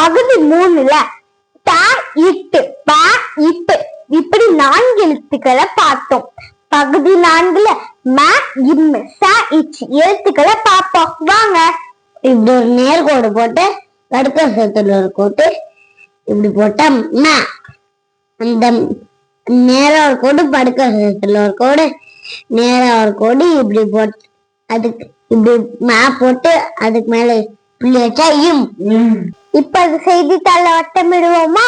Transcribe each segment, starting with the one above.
பகுதி 3ல த இட்டு ப இப்பு இப்படி 4 எழுத்துக்களை பார்த்தோம். பகுதி 4ல ம இம் ச இச் எழுத்துக்களை பார்ப்போம். வாங்க. இப்படி ஒரு நேர்கோடு போட்டு வடுக்கத்துல ஒரு கோட்டு இப்படி போட்டா ம, அந்த நேரா ஒரு கோடு படுக்கத்துல ஒரு கோடு நேரா ஒரு கோடு இப்படி போட்டு அதுக்கு இப்படி மா போட்டு அதுக்கு மேல புள்ளி வச்சா இம். இப்ப அது செய்தித்தாள வட்டமிடுவோமா?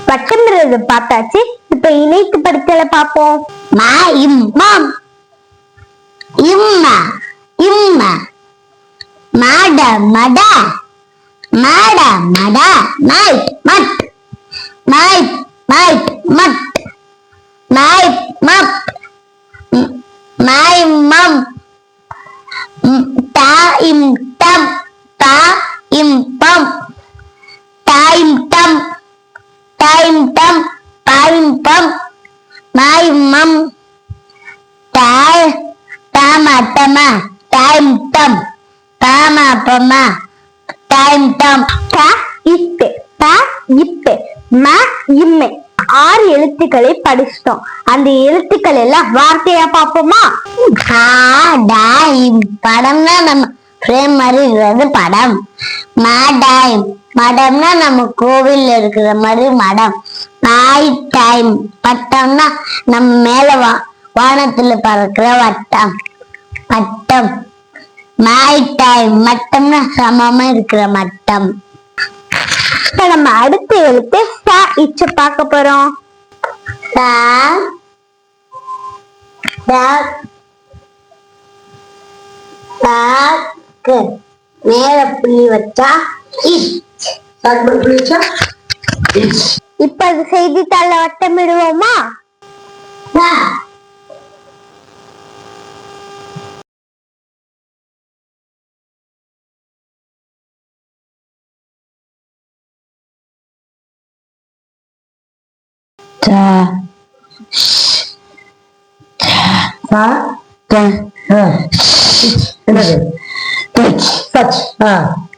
வட்டமிடுறது பார்த்தாச்சு. இப்ப இணைத்து படித்தல பார்ப்போம். மா இம் மாம், இம்மா இம்மா, மாட மட, மாட மட, மைட் மட், மைட் மைட் மட், மைட் மப், மை மம், தா இம் டம், தா இம் பம், டைம் டம், டைம் டம், டைம் பம், மை மம், டாய் தாமா தமா, டைம் டம், தாமா பமா, டைம் டம். த இட்டு ப இப்பு ம இம்மு 6 எழுத்துக்களை படிச்சிட்டோம். அந்த எழுத்துக்கள் எல்லாம் வார்த்தையா பார்ப்போமா? படம்னா நம்ம ஃப்ரேம் மாதிரி இருக்கிறது படம். மாடாயம் மடம்னா நம்ம கோவில்ல இருக்கிற மாதிரி மடம். நாய் டைம் பட்டம்னா நம்ம மேல வானத்துல பறக்கிற வட்டம் பட்டம். நாய் டைம் மட்டம்னா சமமா இருக்கிற மட்டம். இப்ப நம்ம அடுத்த எழுத்து ச இச்சு பார்க்க போறோம். மேல புள்ளி வச்சா இப்ப அது செய்தித்தாள வட்டமிடுவோமா?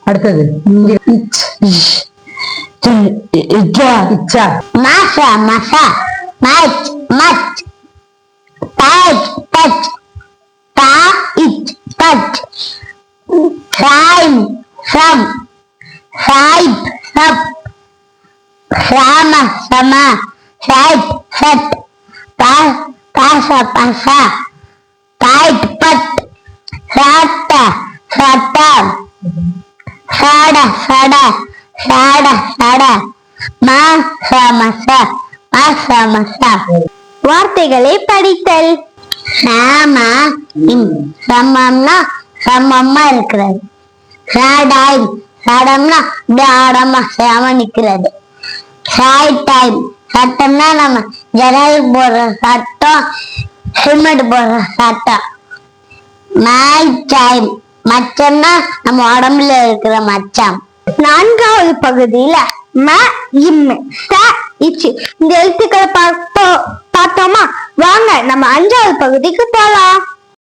அடுத்தது மாசா மசா மச் மச் டச் டச் டா இச் டச் டைம் சம் சைப் சப் சாம சமா சைப் சட் பாசா பாசா டைட் பட் சாட்ட சட்டா சாட சட சாட சட மாசா மசா மாசா மசா. வார்த்தைகளை படித்தல். சாமா இம் சமம்னா சமமா இருக்கிறது. சாடாய் சடம்னா இப்படி ஆடமா சேம நிக்கிறது. சாய் டைம் சட்டம்னா நம்ம ஜனல் போடுற சட்டம் ஹெல்மெட் போடுற சட்டம். மாய் டைம் மச்சம்னா நம்ம உடம்புல இருக்கிற மச்சம். 4வது பகுதியில ம இம் ச இச்சு இந்த எழுத்துக்களை பார்த்தோமா? வாங்க நம்ம 5வது பகுதிக்கு போலாம்.